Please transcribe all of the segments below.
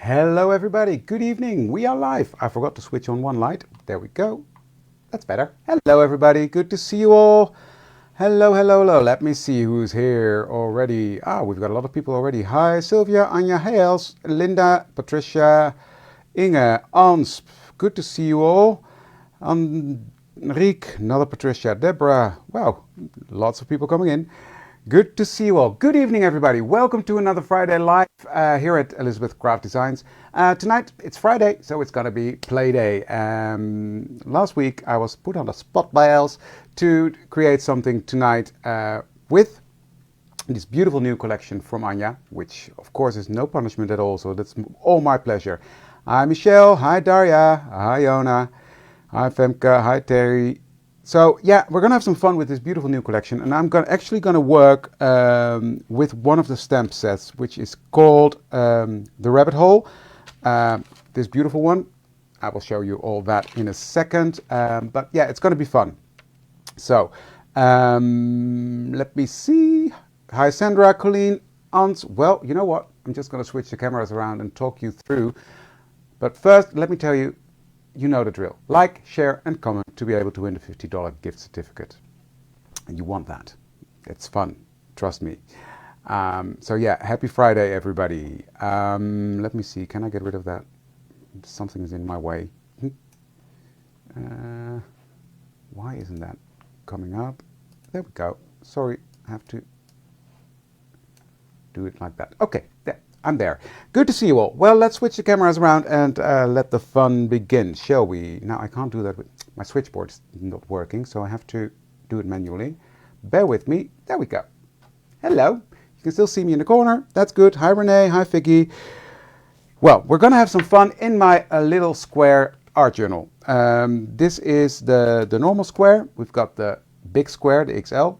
Hello everybody, good evening, we are live. I forgot to switch on one light, there we go, that's better. Hello everybody, good to see you all. Hello, hello, hello, let me see who's here already. We've got a lot of people already. Hi Sylvia, Anja, Hales, Linda, Patricia, Inge, Ans, good to see you all. Enrique, another Patricia, Deborah, wow, lots of people coming in. Good to see you all. Good evening, everybody. Welcome to another Friday Live here at Elizabeth Craft Designs. Tonight, it's Friday, so it's going to be play day. Last week, I was put on the spot by Els to create something tonight with this beautiful new collection from Anja, which, of course, is no punishment at all, so that's all my pleasure. Hi, Michelle. Hi, Daria. Hi, Yona. Hi, Femke. Hi, Terry. So yeah, we're gonna have some fun with this beautiful new collection, and I'm actually gonna work with one of the stamp sets, which is called the Rabbit Hole. This beautiful one. I will show you all that in a second. But yeah, it's gonna be fun. So let me see. Hi, Sandra, Colleen, Ans. Well, you know what? I'm just gonna switch the cameras around and talk you through. But first, let me tell you. You know the drill. Like, share, and comment to be able to win the $50 gift certificate. And you want that. It's fun. Trust me. So yeah, happy Friday, everybody. Let me see. Can I get rid of that? Something is in my way. Why isn't that coming up? There we go. Sorry, I have to do it like that. Okay, there. I'm there. Good to see you all. Well, let's switch the cameras around and let the fun begin, shall we? Now, I can't do that with my switchboard is not working, so I have to do it manually. Bear with me. There we go. Hello. You can still see me in the corner. That's good. Hi, Renee. Hi, Vicky. Well, we're going to have some fun in my little square art journal. This is the normal square. We've got the big square, the XL.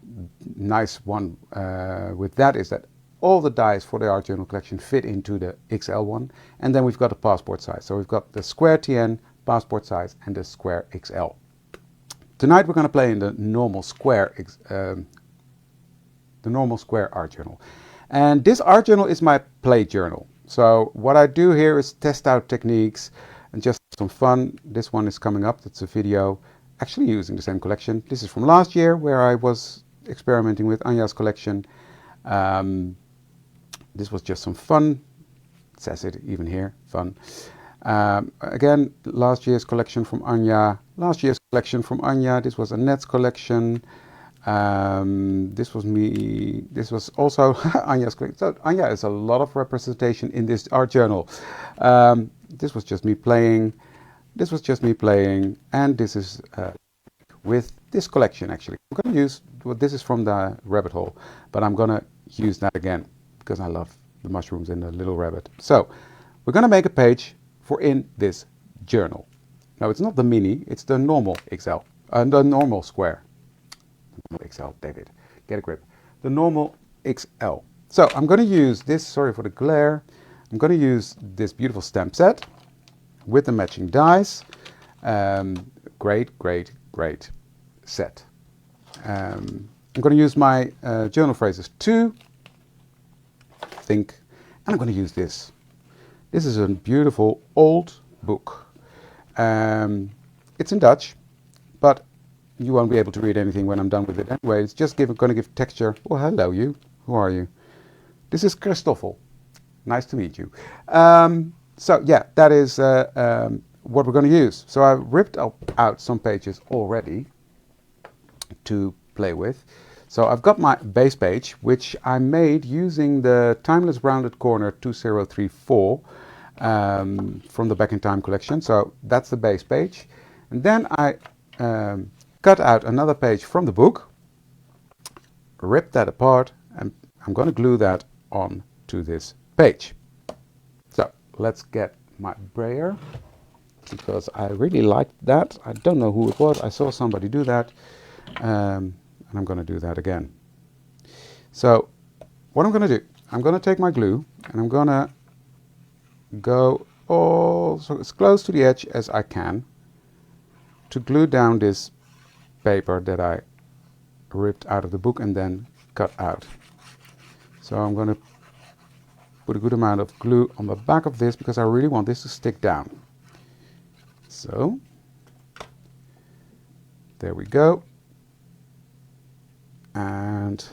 Nice one with that is that all the dies for the art journal collection fit into the XL one, and then we've got the passport size. So we've got the square TN, passport size, and the square XL. Tonight we're going to play in the normal square art journal, and this art journal is my play journal. So what I do here is test out techniques and just some fun. This one is coming up. That's a video actually using the same collection. This is from last year where I was experimenting with Anja's collection. This was just some fun. It says it even here, fun. Again, last year's collection from Anja. This was Annette's collection. This was me. This was also Anja's collection. So Anja is a lot of representation in this art journal. This was just me playing. And this is with this collection actually. I'm going to use, well, this is from the Rabbit Hole, but I'm going to use that again because I love the mushrooms and the little rabbit. So we're going to make a page for in this journal. Now it's not the mini, it's the normal XL, the normal square. Normal XL, David, get a grip. The normal XL. So I'm going to use this, sorry for the glare, I'm going to use this beautiful stamp set with the matching dies. Great, great, great set. I'm going to use my journal phrases too. Think, and I'm going to use this. This is a beautiful old book. It's in Dutch, but you won't be able to read anything when I'm done with it anyway. It's just going to give texture. Oh, hello you. Who are you? This is Christoffel. Nice to meet you. So yeah, that is what we're going to use. So I ripped out some pages already to play with. So I've got my base page, which I made using the Timeless Rounded Corner 2034 from the Back in Time collection. So that's the base page. And then I cut out another page from the book, ripped that apart, and I'm going to glue that on to this page. So let's get my brayer, because I really liked that. I don't know who it was. I saw somebody do that. And I'm going to do that again. So what I'm going to do, I'm going to take my glue and I'm going to go so as close to the edge as I can to glue down this paper that I ripped out of the book and then cut out. So I'm going to put a good amount of glue on the back of this because I really want this to stick down. So, there we go. And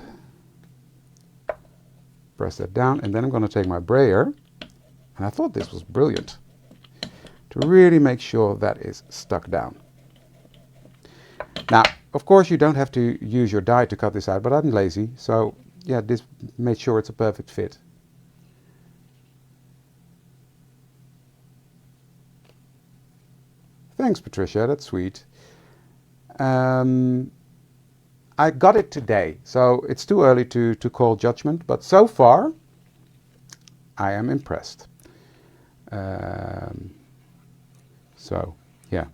press that down, and then I'm going to take my brayer, and I thought this was brilliant, to really make sure that is stuck down. Now, of course, you don't have to use your die to cut this out, but I'm lazy, so yeah, this made sure it's a perfect fit. Thanks, Patricia, that's sweet. I got it today, so it's too early to call judgment, but so far, I am impressed. So, yeah.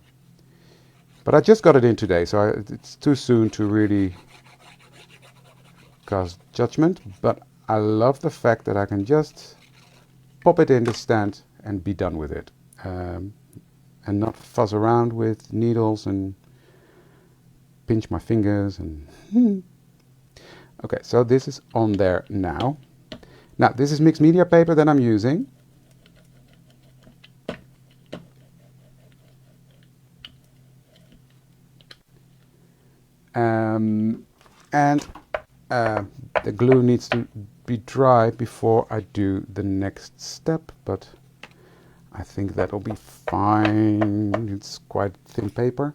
But I just got it in today, so it's too soon to really cast judgment, but I love the fact that I can just pop it in the stand and be done with it. And not fuzz around with needles and pinch my fingers and okay, so this is on there now. Now this is mixed media paper that I'm using. And the glue needs to be dry before I do the next step, but I think that'll be fine. It's quite thin paper.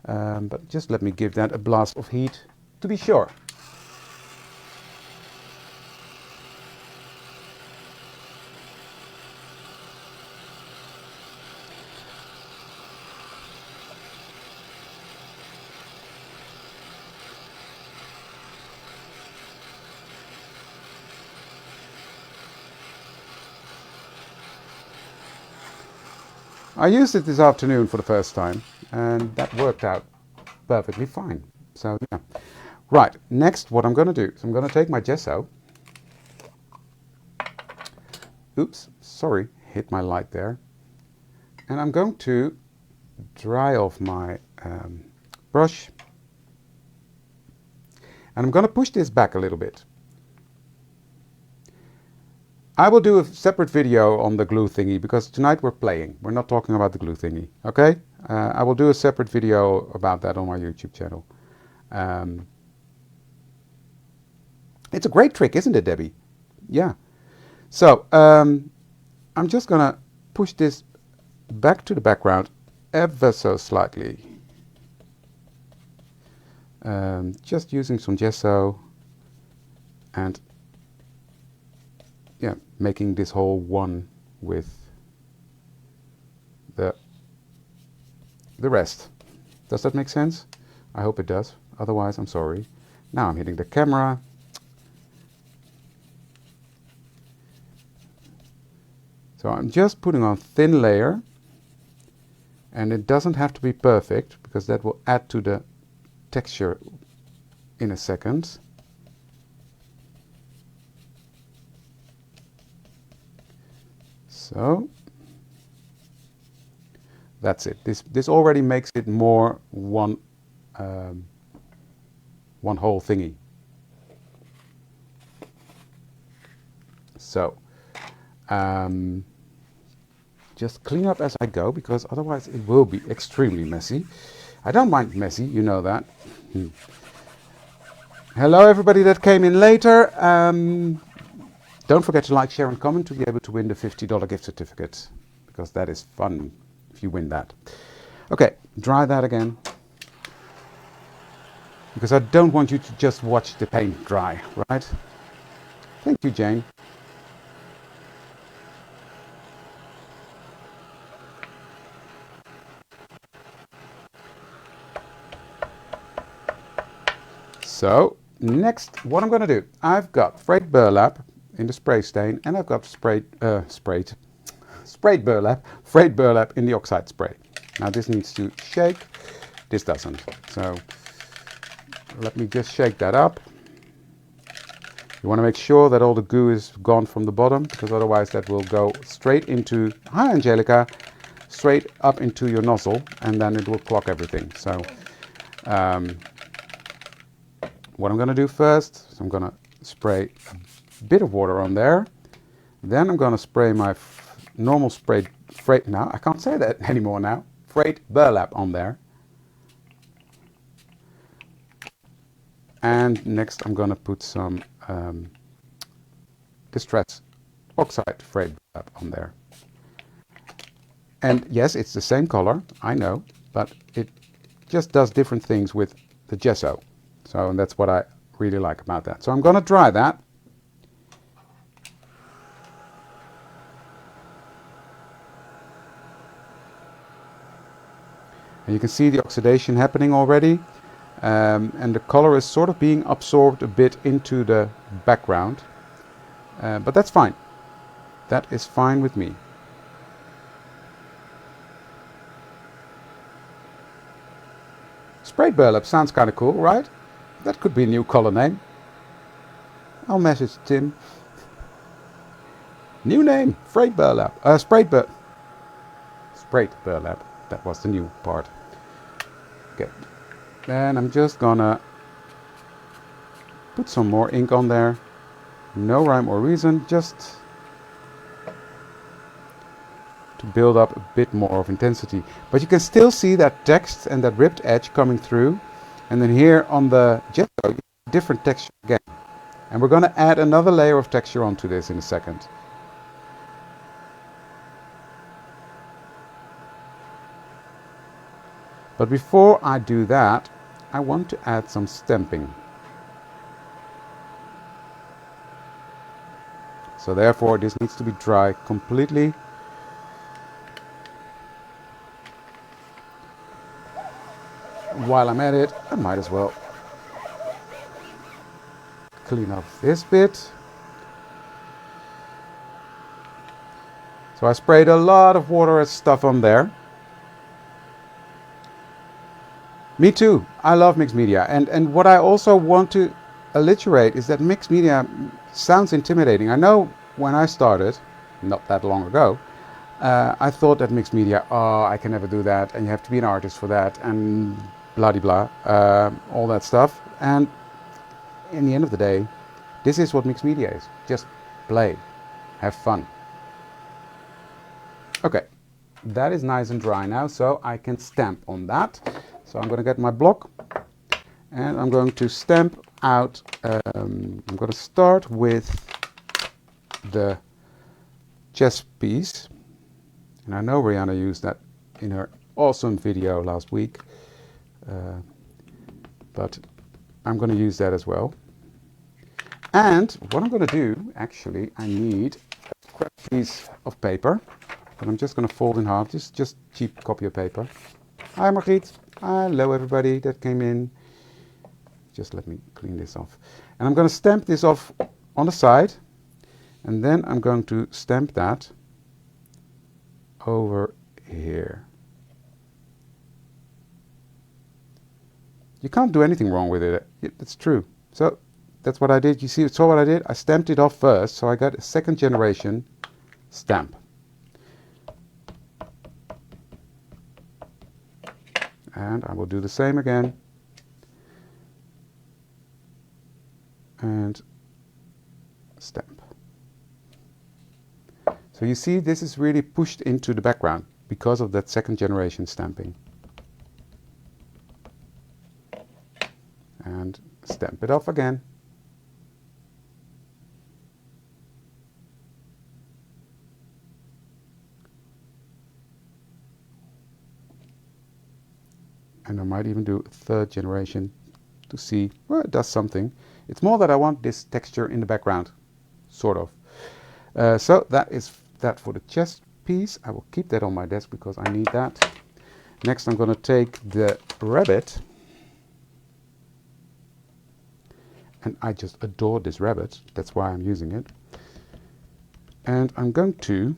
But just let me give that a blast of heat to be sure. I used it this afternoon for the first time, and that worked out perfectly fine. So yeah. Right, next what I'm going to do is I'm going to take my gesso. Oops, sorry, hit my light there. And I'm going to dry off my brush. And I'm going to push this back a little bit. I will do a separate video on the glue thingy because tonight we're playing. We're not talking about the glue thingy, okay? I will do a separate video about that on my YouTube channel. It's a great trick, isn't it, Debbie? Yeah. So, I'm just gonna push this back to the background ever so slightly. Just using some gesso and yeah, making this whole one with the rest. Does that make sense? I hope it does. Otherwise, I'm sorry. Now I'm hitting the camera. So I'm just putting on thin layer, and it doesn't have to be perfect because that will add to the texture in a second. So that's it. This already makes it more one whole thingy. So just clean up as I go because otherwise it will be extremely messy. I don't mind messy, you know that. Hello everybody that came in later. Don't forget to like, share and comment to be able to win the $50 gift certificate, because that is fun if you win that. Okay, dry that again, because I don't want you to just watch the paint dry, right? Thank you, Jane. So, next, what I'm going to do, I've got frayed burlap in the spray stain, and I've got sprayed burlap, frayed burlap in the oxide spray. Now this needs to shake, this doesn't. So let me just shake that up. You want to make sure that all the goo is gone from the bottom, because otherwise that will go straight into, hi Angelica, straight up into your nozzle, and then it will clog everything. So what I'm going to do first is I'm going to spray a bit of water on there, Then I'm going to spray my normal sprayed freight. Now I can't say that anymore now. Freight burlap on there. And next I'm going to put some distress oxide freight burlap on there. And yes, it's the same color, I know, but it just does different things with the gesso. So, and that's what I really like about that. So I'm going to dry that. And you can see the oxidation happening already. And the color is sort of being absorbed a bit into the background. But that's fine. That is fine with me. Sprayed burlap sounds kind of cool, right? That could be a new color name. I'll message Tim. New name, sprayed burlap. Sprayed burlap. That was the new part. Okay. Then I'm just gonna put some more ink on there. No rhyme or reason, just to build up a bit more of intensity. But you can still see that text and that ripped edge coming through. And then here on the gesso, different texture again. And we're going to add another layer of texture onto this in a second. But before I do that, I want to add some stamping. So therefore this needs to be dry completely. While I'm at it, I might as well clean up this bit. So I sprayed a lot of water and stuff on there. Me too. I love mixed media. And what I also want to alliterate is that mixed media sounds intimidating. I know when I started, not that long ago, I thought that mixed media, oh, I can never do that, and you have to be an artist for that, and blah-de-blah, all that stuff. And in the end of the day, this is what mixed media is. Just play, have fun. Okay, that is nice and dry now, so I can stamp on that. So I'm going to get my block, and I'm going to stamp out. I'm going to start with the chess piece. And I know Rihanna used that in her awesome video last week. But I'm going to use that as well. And what I'm going to do, actually, I need a scrap piece of paper. And I'm just going to fold in half, just cheap copy of paper. Hi Margriet. Hello everybody that came in. Just let me clean this off. And I'm going to stamp this off on the side. And then I'm going to stamp that over here. You can't do anything wrong with it. It's true. So that's what I did. You saw what I did? I stamped it off first, so I got a second generation stamp. And I will do the same again. And stamp. So you see, this is really pushed into the background because of that second generation stamping. And stamp it off again. And I might even do a third generation to see, well, it does something. It's more that I want this texture in the background, sort of. So that is that for the chest piece. I will keep that on my desk because I need that. Next I'm going to take the rabbit. And I just adore this rabbit. That's why I'm using it. And I'm going to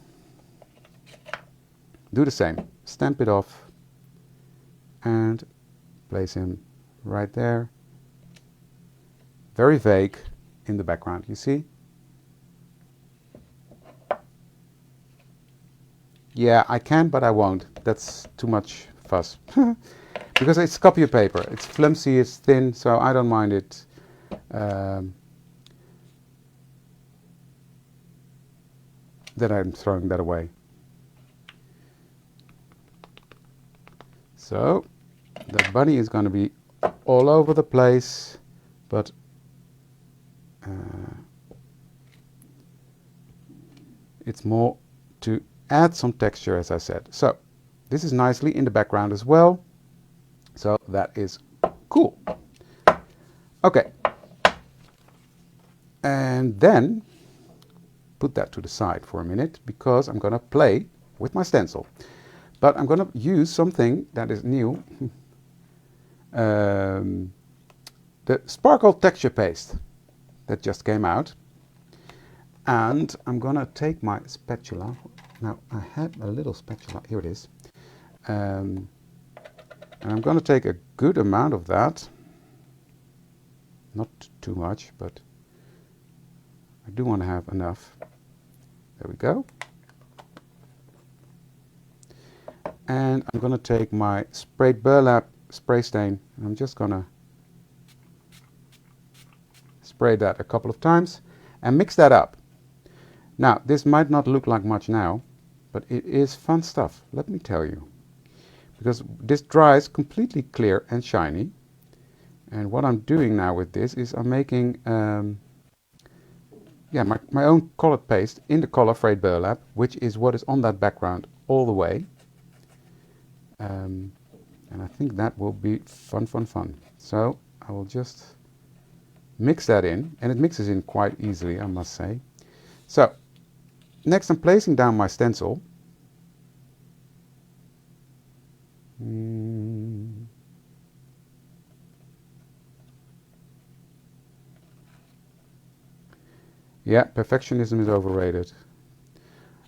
do the same. Stamp it off. And place him right there. Very vague in the background, you see? Yeah, I can, but I won't. That's too much fuss. Because it's copy paper. It's flimsy, it's thin, so I don't mind it. that I'm throwing that away. So the bunny is going to be all over the place, but it's more to add some texture, as I said. So this is nicely in the background as well. So that is cool. Okay. And then put that to the side for a minute because I'm going to play with my stencil. But I'm going to use something that is new. The Sparkle Texture Paste that just came out. And I'm going to take my spatula. Now, I had a little spatula. Here it is. And I'm going to take a good amount of that. Not too much, but I do want to have enough. There we go. And I'm going to take my sprayed burlap spray stain. And I'm just going to spray that a couple of times and mix that up. Now, this might not look like much now, but it is fun stuff, let me tell you. Because this dries completely clear and shiny. And what I'm doing now with this is I'm making my own colored paste in the color frayed burlap, which is what is on that background all the way. And I think that will be fun. So I will just mix that in, and it mixes in quite easily, I must say. So next I'm placing down my stencil. Yeah, perfectionism is overrated.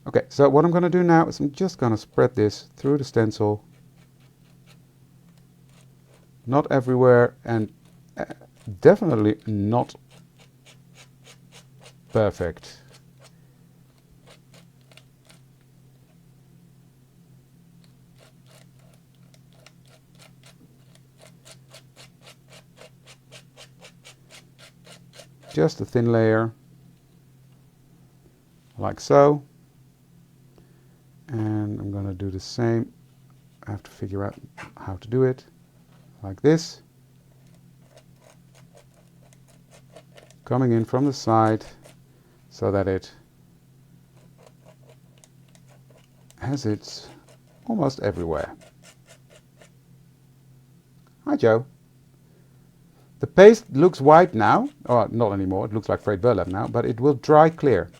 Okay, so what I'm going to do now is I'm just going to spread this through the stencil. Not everywhere, and definitely not perfect. Just a thin layer, like so. And I'm going to do the same. I have to figure out how to do it. Like this. Coming in from the side so that it has it almost everywhere. Hi, Joe. The paste looks white now, or not anymore, it looks like frayed burlap now, but it will dry clear.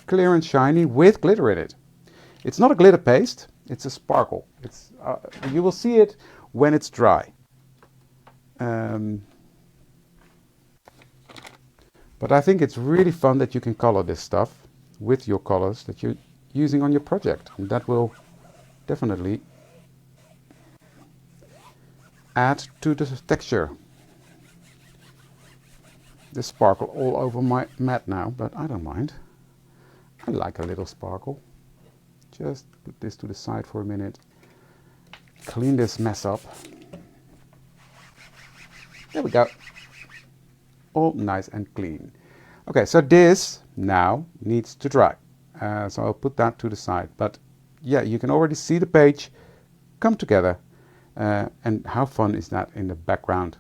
Clear and shiny with glitter in it. It's not a glitter paste, it's a sparkle. It's you will see it when it's dry. But I think it's really fun that you can color this stuff with your colors that you're using on your project. And that will definitely add to the texture. There's sparkle all over my mat now, but I don't mind. I like a little sparkle. Just put this to the side for a minute. Clean this mess up. There we go. All nice and clean. Okay, so this now needs to dry. So I'll put that to the side. But yeah, you can already see the page come together. And how fun is that in the background?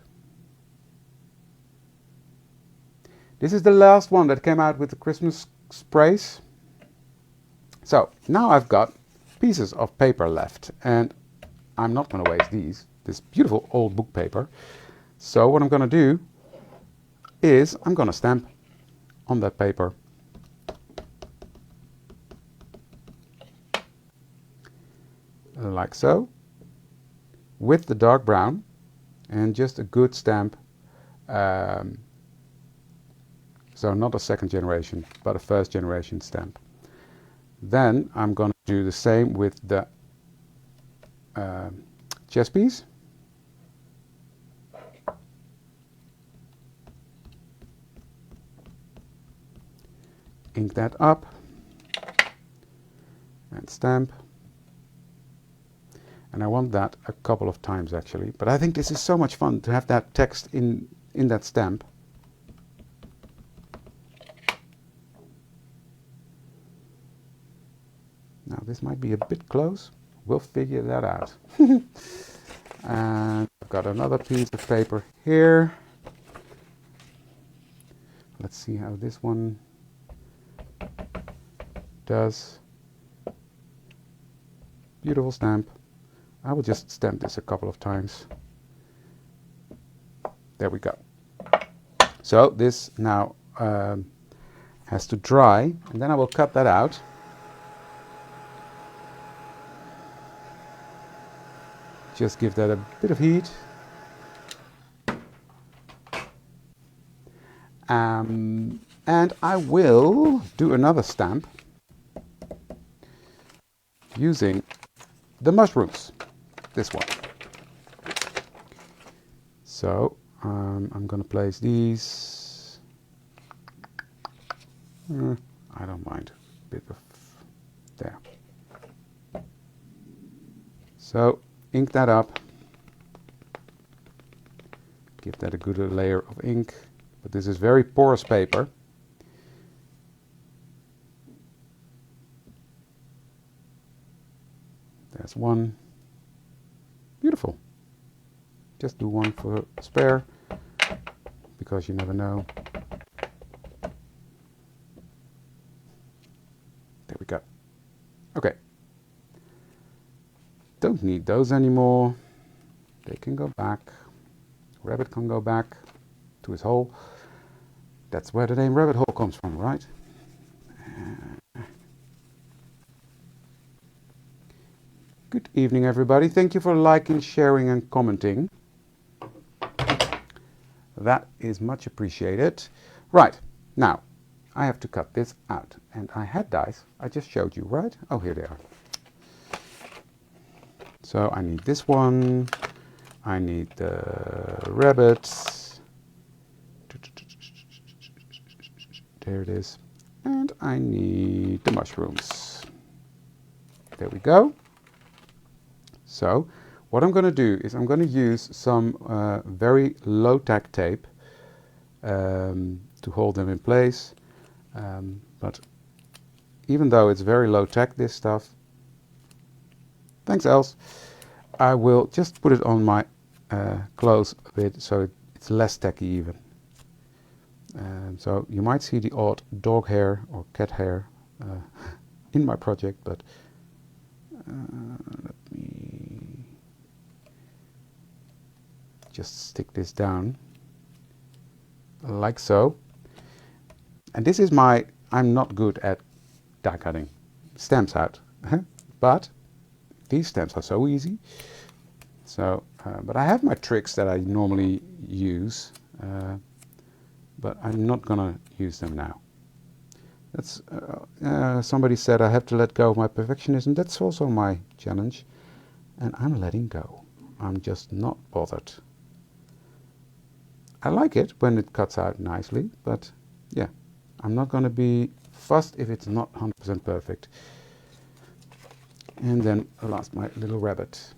This is the last one that came out with the Christmas sprays. So now I've got pieces of paper left, and I'm not going to waste this beautiful old book paper. So what I'm going to do is I'm going to stamp on that paper. Like so. With the dark brown and just a good stamp. So not a second generation, but a first generation stamp. Then I'm going to do the same with the chess piece. Ink that up and stamp. And I want that a couple of times actually. But I think this is so much fun to have that text in that stamp. Now this might be a bit close. We'll figure that out. And I've got another piece of paper here. Let's see how this one does. Beautiful stamp. I will just stamp this a couple of times. There we go. So this now has to dry, and then I will cut that out. Just give that a bit of heat. And I will do another stamp using the mushrooms, this one. So I'm going to place these. I don't mind a bit of there. So ink that up. Give that a good layer of ink. But this is very porous paper. There's one. Beautiful. Just do one for spare, because you never know. There we go. Okay. Don't need those anymore. They can go back. Rabbit can go back to his hole. That's where the name rabbit hole comes from, right? Good evening, everybody. Thank you for liking, sharing, and commenting. That is much appreciated. Right, now, I have to cut this out. And I had dice. I just showed you, right? Oh, here they are. So I need this one. I need the rabbits. There it is. And I need the mushrooms. There we go. So what I'm going to do is I'm going to use some very low-tack tape to hold them in place. But even though it's very low-tack, this stuff, thanks Els, I will just put it on my clothes a bit so it's less tacky even. So you might see the odd dog hair or cat hair in my project, but let me just stick this down like so. And this is my, I'm not good at die cutting stamps out, but these stamps are so easy. So, but I have my tricks that I normally use, but I'm not gonna use them now. That's somebody said I have to let go of my perfectionism. That's also my challenge, and I'm letting go. I'm just not bothered. I like it when it cuts out nicely, but yeah, I'm not gonna be fussed if it's not 100% perfect. And then last, my little rabbit.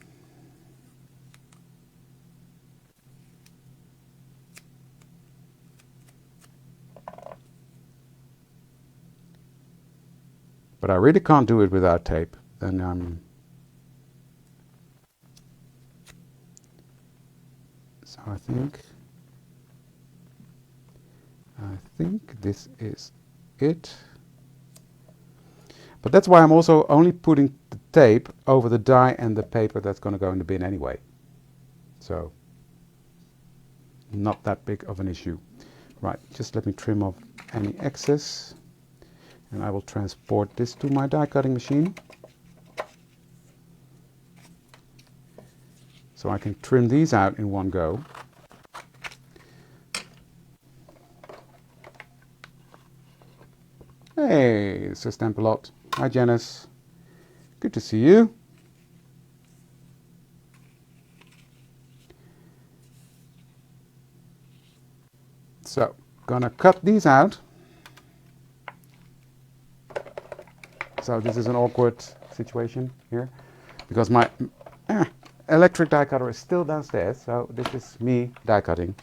But I really can't do it without tape. Then so I think this is it. But that's why I'm also only putting the tape over the die and the paper that's going to go in the bin anyway. So not that big of an issue. Right, just let me trim off any excess. And I will transport this to my die cutting machine. So I can trim these out in one go. Hey, it's a stamp a lot. Hi Janice. Good to see you. So, gonna cut these out. So this is an awkward situation here, because my electric die cutter is still downstairs, so this is me die cutting.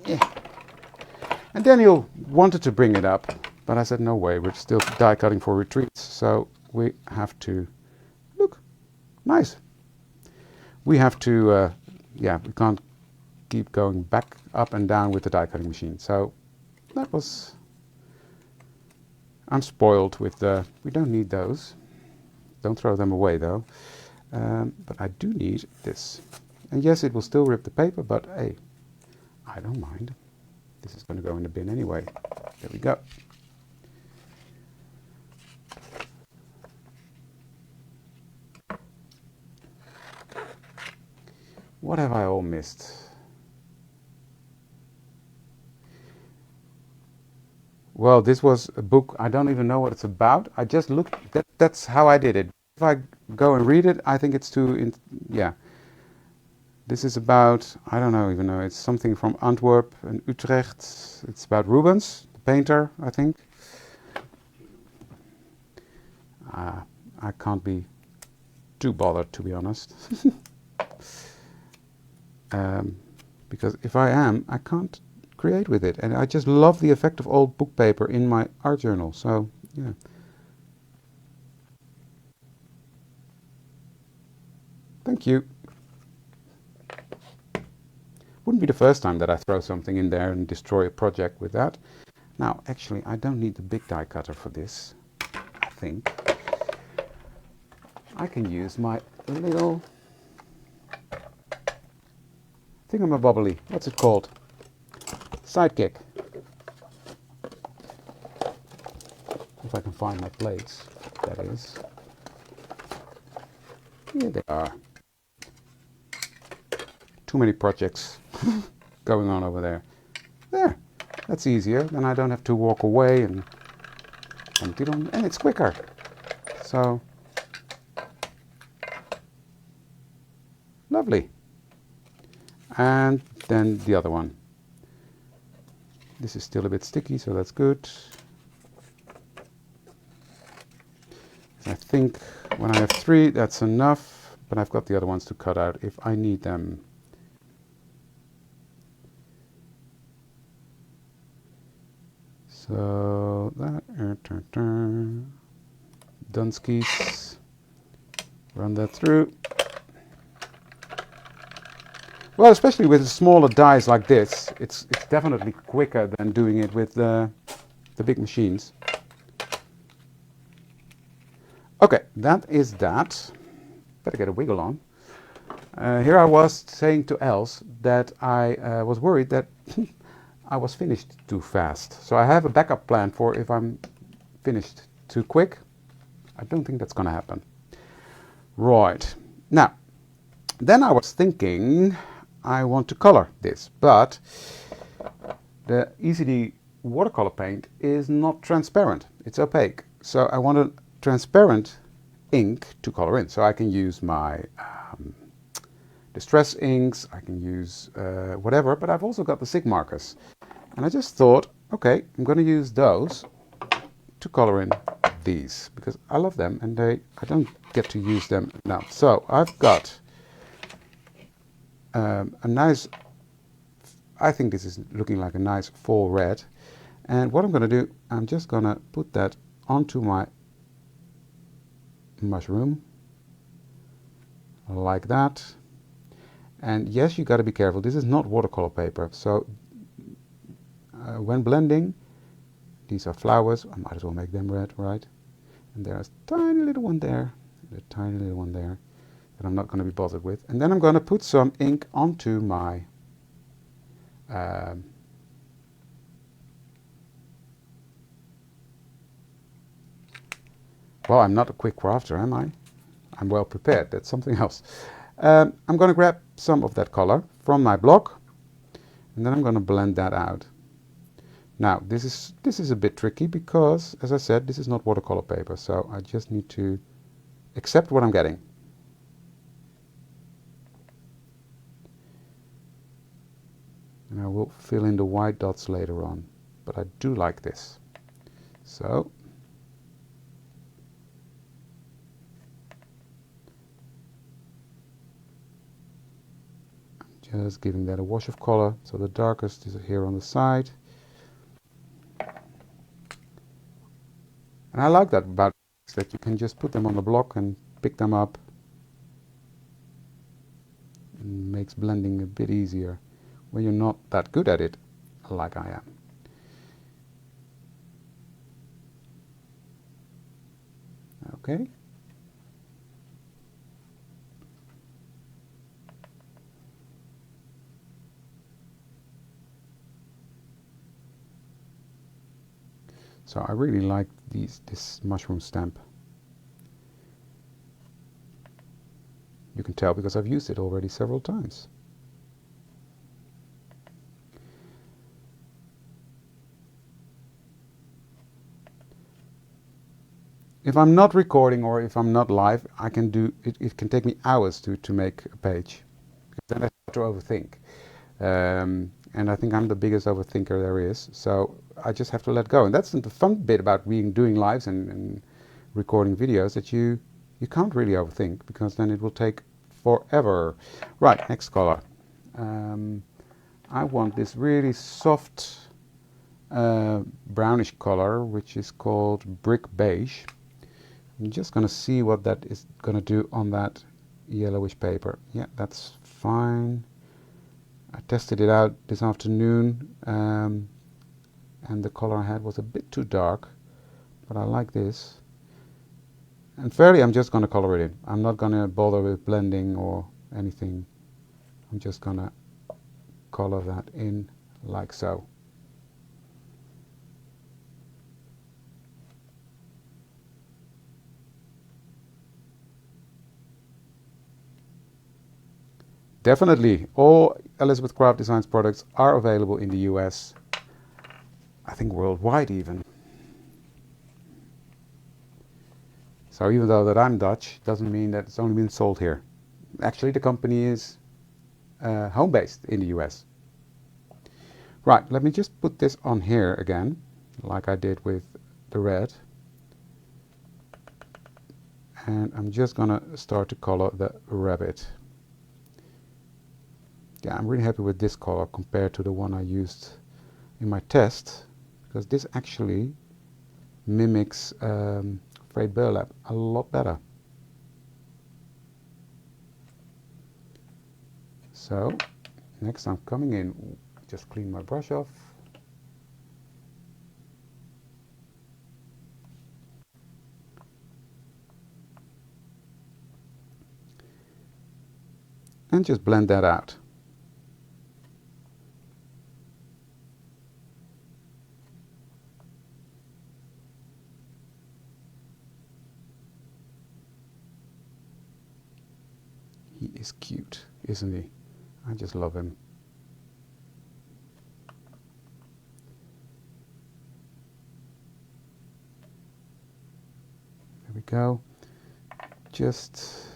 Yeah. And Daniel wanted to bring it up, But I said, no way, we're still die cutting for retreats, so we have to, look, nice. We have to, yeah, we can't keep going back, up and down with the die cutting machine. So that was, I'm spoiled with the, we don't need those. Don't throw them away though. But I do need this. And yes, it will still rip the paper, but hey, I don't mind. This is going to go in the bin anyway. There we go. What have I all missed? Well, this was a book, I don't even know what it's about. I just looked, that's how I did it. If I go and read it, I think it's too, yeah. This is about, I don't know even know, it's something from Antwerp and Utrecht. It's about Rubens, the painter, I think. I can't be too bothered, to be honest. Because if I am, I can't create with it. And I just love the effect of old book paper in my art journal. So, yeah. Thank you. Wouldn't be the first time that I throw something in there and destroy a project with that. Now, actually, I don't need the big die cutter for this, I think. I can use my little thingamabobbly. What's it called? Sidekick. If I can find my plates, that is. Here they are. Too many projects going on over there. There, that's easier. Then I don't have to walk away and it's quicker. So, lovely. And then the other one. This is still a bit sticky, so that's good. I think when I have 3, that's enough, but I've got the other ones to cut out if I need them. So that, Dunskies, run that through. Well, especially with smaller dies like this, it's definitely quicker than doing it with the big machines. Okay, that is that. Better get a wiggle on. Here I was saying to Els that I was worried that I was finished too fast. So I have a backup plan for if I'm finished too quick. I don't think that's going to happen. Right. Now, then I was thinking I want to color this, but the ECD watercolor paint is not transparent. It's opaque. So I want a transparent ink to color in. So I can use my distress inks, I can use whatever, but I've also got the SIG markers. And I just thought, okay, I'm going to use those to color in these because I love them and I don't get to use them now. So I've got a nice, I think this is looking like a nice fall red. And what I'm going to do, I'm just going to put that onto my mushroom like that. And yes, you got to be careful. This is not watercolor paper. So when blending, these are flowers. I might as well make them red, right? And there's a tiny little one there, and a tiny little one there that I'm not going to be bothered with. And then I'm going to put some ink onto my well, I'm not a quick crafter, am I? I'm well prepared. That's something else. I'm going to grab some of that color from my block, and then I'm going to blend that out. Now, this is a bit tricky because, as I said, this is not watercolor paper, so I just need to accept what I'm getting. And I will fill in the white dots later on, but I do like this. So, just giving that a wash of color. So the darkest is here on the side. And I like that about that you can just put them on the block and pick them up. It makes blending a bit easier when you're not that good at it, like I am. Okay. So I really like this mushroom stamp. You can tell because I've used it already several times. If I'm not recording or if I'm not live, I can do it. It can take me hours to make a page. Then I start to overthink. And I think I'm the biggest overthinker there is. So I just have to let go. And that's the fun bit about doing lives and recording videos, that you can't really overthink, because then it will take forever. Right, next color. I want this really soft brownish color, which is called brick beige. I'm just going to see what that is going to do on that yellowish paper. Yeah, that's fine. I tested it out this afternoon, and the color I had was a bit too dark, but I like this. And fairly, I'm just going to color it in. I'm not going to bother with blending or anything. I'm just going to color that in like so. Definitely, all Elizabeth Craft Designs products are available in the US. I think worldwide even. So even though that I'm Dutch, doesn't mean that it's only been sold here. Actually, the company is home-based in the US. Right, let me just put this on here again, like I did with the red. And I'm just gonna start to color the rabbit. Yeah, I'm really happy with this color compared to the one I used in my test, because this actually mimics frayed burlap a lot better. So next I'm coming in, just clean my brush off. And just blend that out. He is cute, isn't he? I just love him. There we go. Just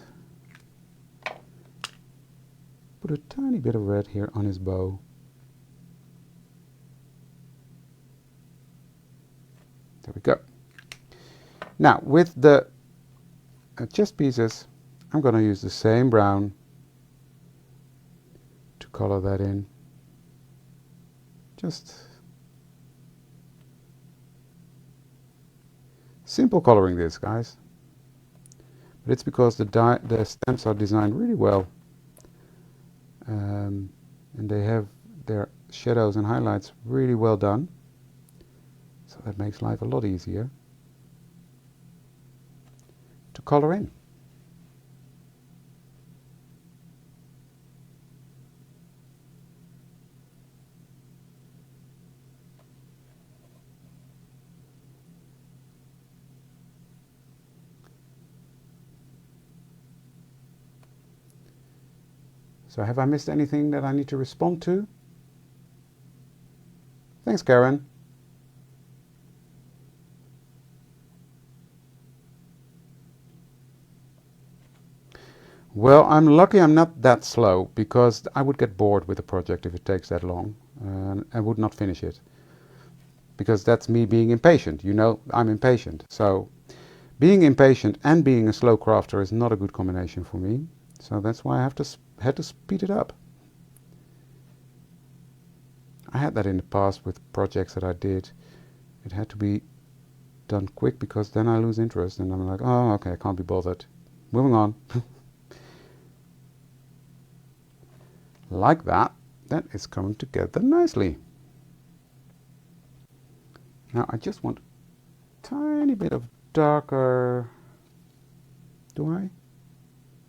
put a tiny bit of red here on his bow. There we go. Now with the chest pieces, I'm going to use the same brown to color that in. Just simple coloring this, guys. But it's because the stamps are designed really well. And they have their shadows and highlights really well done. So that makes life a lot easier to color in. So have I missed anything that I need to respond to? Thanks, Karen. Well, I'm lucky I'm not that slow, because I would get bored with the project if it takes that long, and I would not finish it. Because that's me being impatient. You know, I'm impatient. So being impatient and being a slow crafter is not a good combination for me. So that's why I had to speed it up. I had that in the past with projects that I did. It had to be done quick, because then I lose interest and I'm like, oh, okay, I can't be bothered. Moving on. Like that. That is coming together nicely. Now I just want a tiny bit of darker. Do I?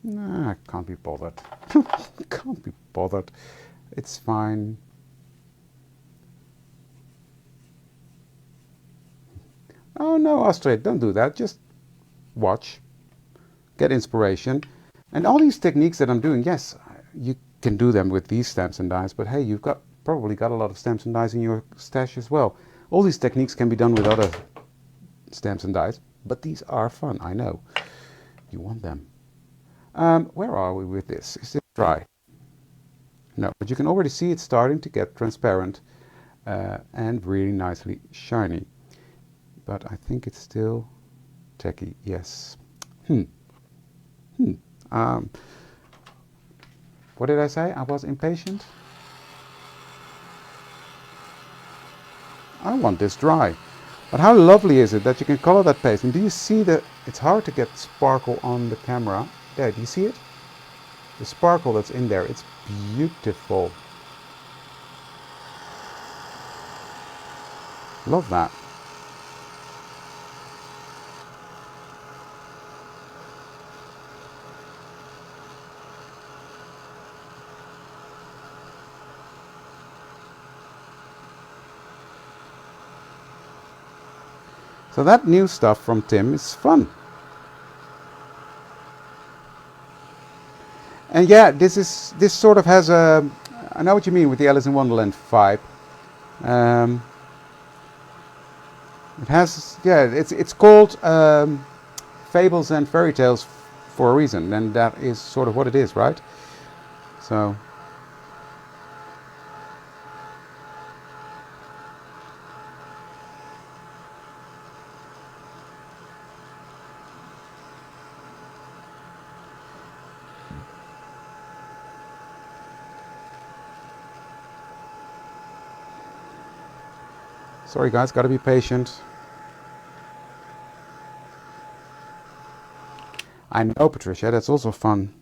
Nah, I can't be bothered. Can't be bothered. It's fine. Oh no, Astrid, don't do that. Just watch. Get inspiration. And all these techniques that I'm doing, yes, you can do them with these stamps and dies, but hey, you've probably got a lot of stamps and dies in your stash as well. All these techniques can be done with other stamps and dies, but these are fun, I know. You want them. Where are we with this? Is it dry? No, but you can already see it's starting to get transparent and really nicely shiny. But I think it's still techy, yes. What did I say? I was impatient? I want this dry. But how lovely is it that you can color that paste? And do you see that it's hard to get sparkle on the camera? There, do you see it? The sparkle that's in there, it's beautiful. Love that. So that new stuff from Tim is fun. And yeah, this sort of has a, I know what you mean with the Alice in Wonderland vibe. It has, yeah, it's called Fables and Fairytales for a reason, and that is sort of what it is, right? So. Sorry guys, gotta be patient. I know, Patricia, that's also fun.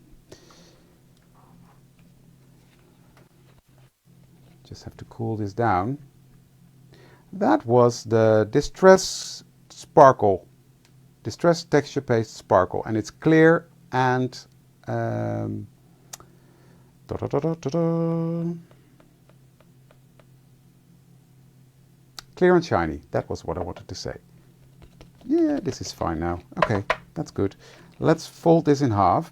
Just have to cool this down. That was the Distress Sparkle. Distress Texture Paste Sparkle. And it's clear and clear and shiny. That was what I wanted to say. Yeah, this is fine now. Okay, that's good. Let's fold this in half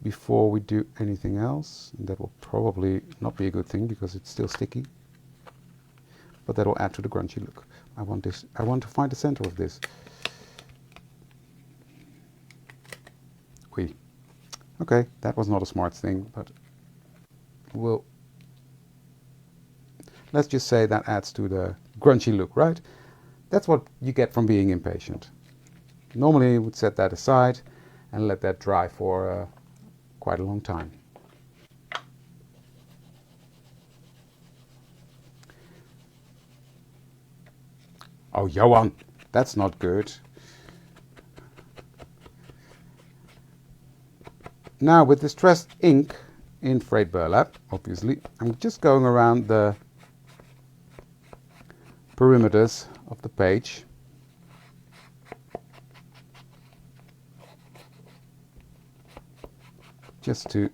before we do anything else. And that will probably not be a good thing because it's still sticky. But that will add to the grungy look. I want to find the center of this. Wait. Okay, that was not a smart thing, but let's just say that adds to the grungy look, right? That's what you get from being impatient. Normally you would set that aside and let that dry for quite a long time. Oh, Johan, that's not good. Now with distressed ink in frayed burlap, obviously, I'm just going around the perimeters of the page. Just to,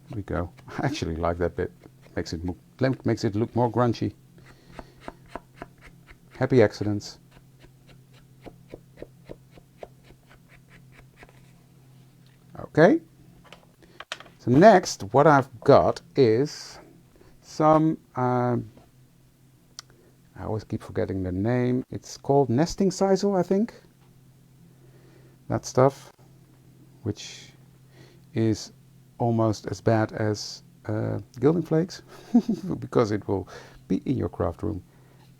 there we go. I actually like that bit. Makes it look more grungy. Happy accidents. Okay. So next, what I've got is some. I always keep forgetting the name. It's called nesting sisal, I think. That stuff, which is almost as bad as gilding flakes, because it will be in your craft room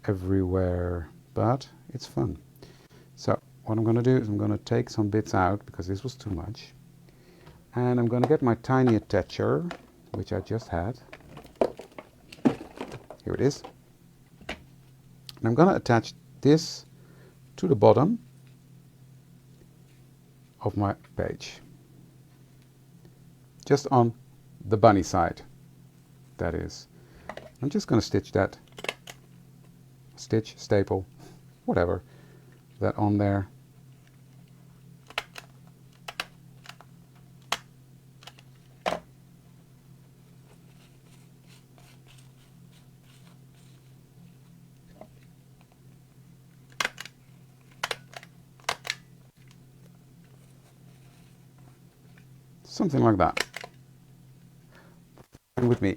everywhere, but it's fun. So what I'm going to do is I'm going to take some bits out because this was too much, and I'm going to get my tiny attacher, which I just had. Here it is. And I'm going to attach this to the bottom of my page. Just on the bunny side, that is. I'm just going to stitch that, staple, whatever, that on there. Something like that. Fine with me.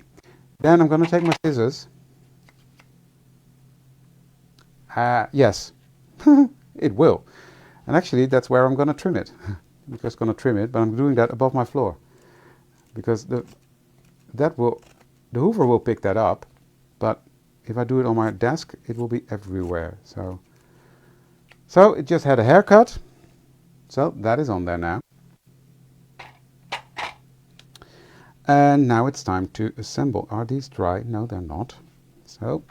Then I'm going to take my scissors. Yes, it will. And actually, that's where I'm going to trim it. I'm just going to trim it, but I'm doing that above my floor, because the Hoover will pick that up, but if I do it on my desk, it will be everywhere. So it just had a haircut, so that is on there now. And now it's time to assemble. Are these dry? No, they're not. So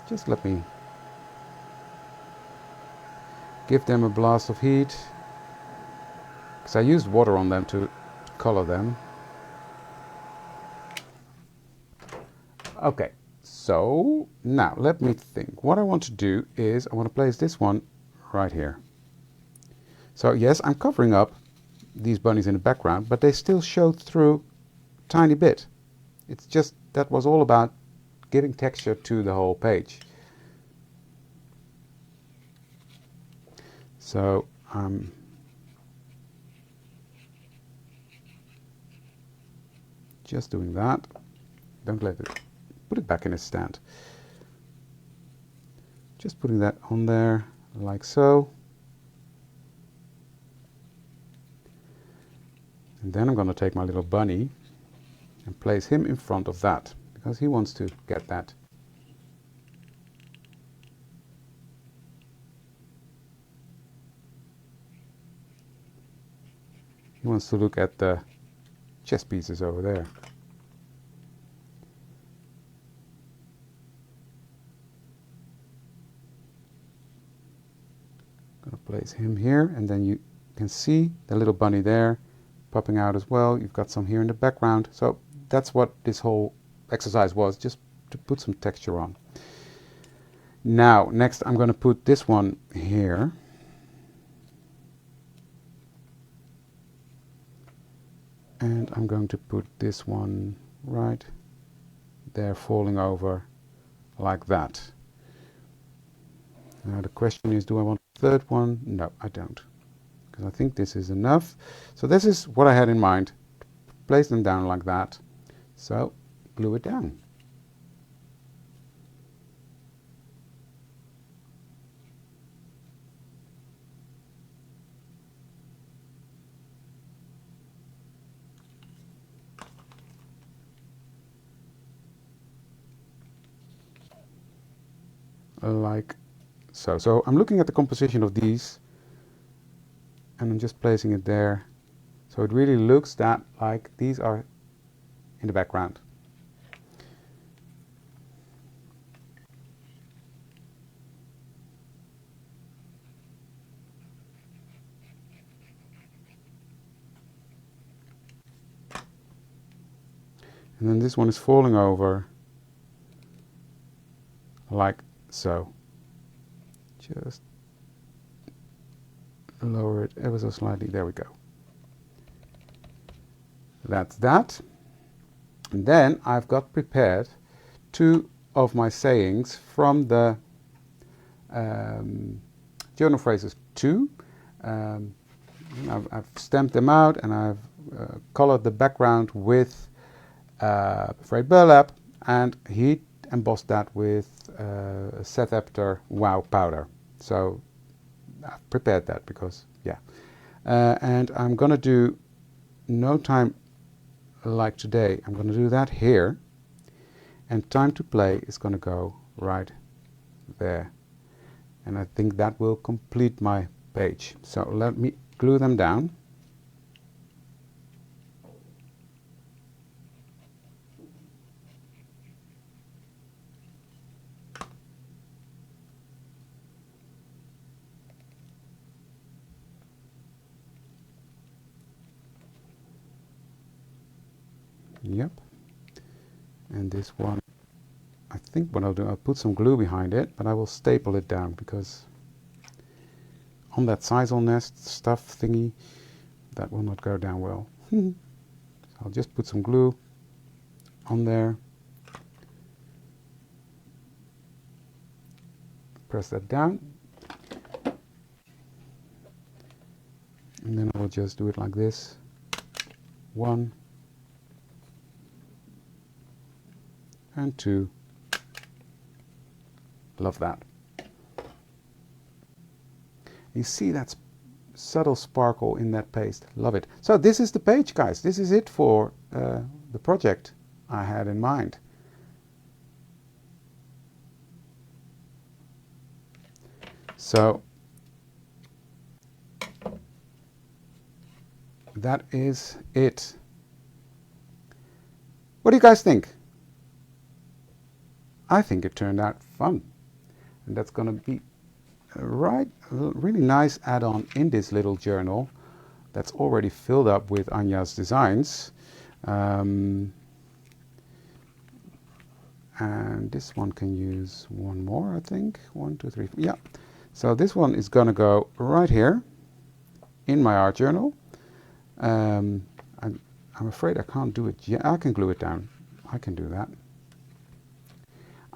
just let me give them a blast of heat, because I used water on them to color them. Okay, so now let me think. What I want to do is I want to place this one right here. So yes, I'm covering up these bunnies in the background, but they still show through a tiny bit. It's just, that was all about giving texture to the whole page. So just doing that. Don't let it, put it back in its stand. Just putting that on there like so. And then I'm going to take my little bunny and place him in front of that, because he wants to get that. He wants to look at the chess pieces over there. I'm going to place him here, and then you can see the little bunny there popping out as well. You've got some here in the background. So that's what this whole exercise was, just to put some texture on. Now, next I'm going to put this one here. And I'm going to put this one right there, falling over like that. Now the question is, do I want a third one? No, I don't, because I think this is enough. So this is what I had in mind. Place them down like that. So glue it down. Like so. So I'm looking at the composition of these, and I'm just placing it there. So it really looks that like these are in the background. And then this one is falling over like so. Just lower it ever so slightly. There we go. That's that. And then I've got prepared two of my sayings from the Journal Phrases 2. I've stamped them out, and I've colored the background with frayed burlap, and he embossed that with Seth Epter Wow powder. So I've prepared that because, yeah. And I'm going to do No Time Like Today. I'm going to do that here. And Time to Play is going to go right there. And I think that will complete my page. So let me glue them down. Yep. And this one, I think what I'll do, I'll put some glue behind it, but I will staple it down because on that sisal nest stuff thingy, that will not go down well. So I'll just put some glue on there. Press that down. And then I will just do it like this. 1 and 2. Love that. You see that subtle sparkle in that paste. Love it. So this is the page, guys. This is it for the project I had in mind. So that is it. What do you guys think? I think it turned out fun. And that's going to be a really nice add-on in this little journal that's already filled up with Anja's designs. And this one can use one more, I think. 1, 2, 3, 4. Yeah. So this one is going to go right here in my art journal. I'm afraid I can't do it yet. I can glue it down. I can do that.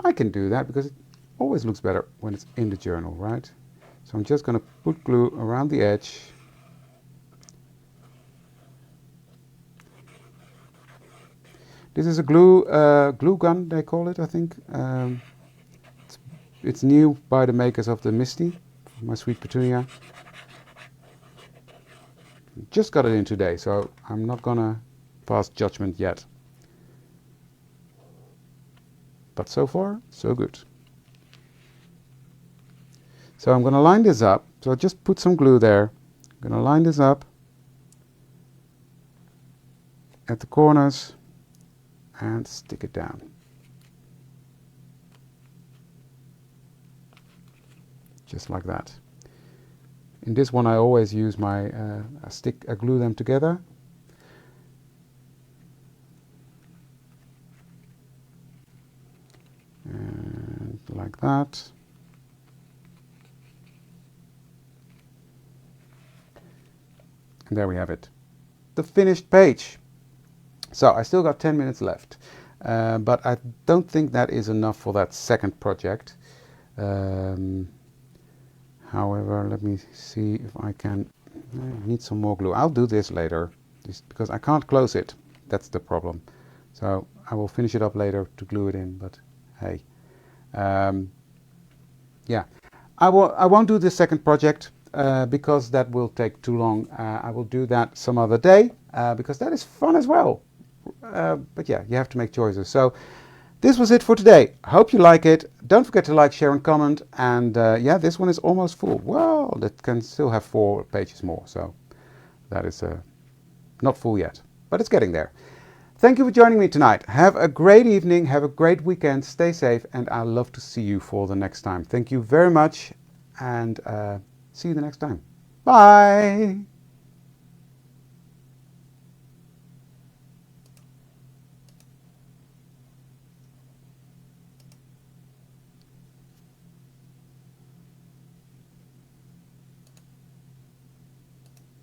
I can do that because it always looks better when it's in the journal, right? So I'm just going to put glue around the edge. This is a glue gun, they call it, I think. It's new by the makers of the Misty, my sweet petunia. Just got it in today, so I'm not gonna pass judgment yet. But so far, so good. So I'm gonna line this up. So I just put some glue there. I'm gonna line this up at the corners and stick it down. Just like that. In this one I always use my I glue them together. And like that. And there we have it. The finished page. So I still got 10 minutes left. But I don't think that is enough for that second project. However, let me see if I can. I need some more glue. I'll do this later because I can't close it. That's the problem. So I will finish it up later to glue it in. But hey, yeah, I won't do the second project because that will take too long. I will do that some other day because that is fun as well. But yeah, you have to make choices. So this was it for today. Hope you like it. Don't forget to like, share and comment. And yeah, this one is almost full. Well, that can still have 4 pages more. So that is not full yet, but it's getting there. Thank you for joining me tonight. Have a great evening. Have a great weekend. Stay safe. And I'd love to see you for the next time. Thank you very much. And see you the next time. Bye.